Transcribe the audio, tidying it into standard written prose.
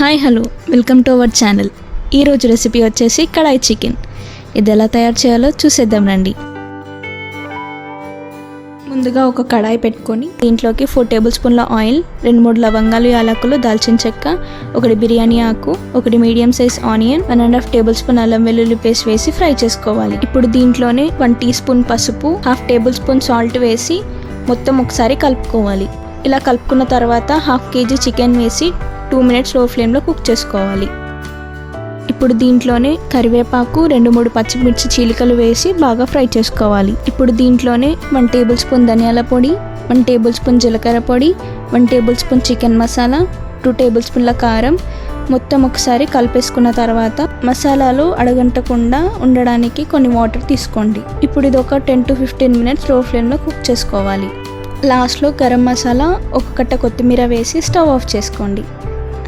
Hi hello welcome to our channel. ఈరోజు recipe వచ్చేసి కడాయి chicken. ఇది ఎలా తయారు చేయాలో చూసేద్దాం రండి. ముందుగా ఒక కడాయి పెట్టుకొని దీంట్లోకి 4 టేబుల్ స్పూన్ల ఆయిల్, 2-3 లవంగాలు, యాలకులు, దాల్చిన చెక్క, 1 బిర్యానీ ఆకు, 1 medium size onion, 1.5 table spoon అల్లం వెల్లుల్లి పేస్ట్ వేసి ఫ్రై చేసుకోవాలి. ఇప్పుడు దీంట్లోనే 1 టీ స్పూన్ పసుపు, 1/2 టేబుల్ స్పూన్ సాల్ట్ వేసి మొత్తం ఒకసారి కలుపుకోవాలి. ఇలా కలుపుకున్న తర్వాత 1/2 కేజీ చికెన్ వేసి 2 మినిట్స్ లో ఫ్లేమ్లో కుక్ చేసుకోవాలి. ఇప్పుడు దీంట్లోనే కరివేపాకు, 2-3 పచ్చిమిర్చి చీలికలు వేసి బాగా ఫ్రై చేసుకోవాలి. ఇప్పుడు దీంట్లోనే 1 టేబుల్ స్పూన్ ధనియాల పొడి, 1 టేబుల్ స్పూన్ జీలకర్ర పొడి, 1 table spoon chicken masala, 2 table స్పూన్ల కారం మొత్తం ఒకసారి కలిపేసుకున్న తర్వాత మసాలాలు అడగంటకుండా ఉండడానికి కొన్ని వాటర్ తీసుకోండి. ఇప్పుడు ఇది ఒక 10 to 15 మినిట్స్ లో ఫ్లేమ్లో కుక్ చేసుకోవాలి. లాస్ట్లో గరం మసాలా, 1 కట్ట కొత్తిమీర వేసి స్టవ్ ఆఫ్ చేసుకోండి.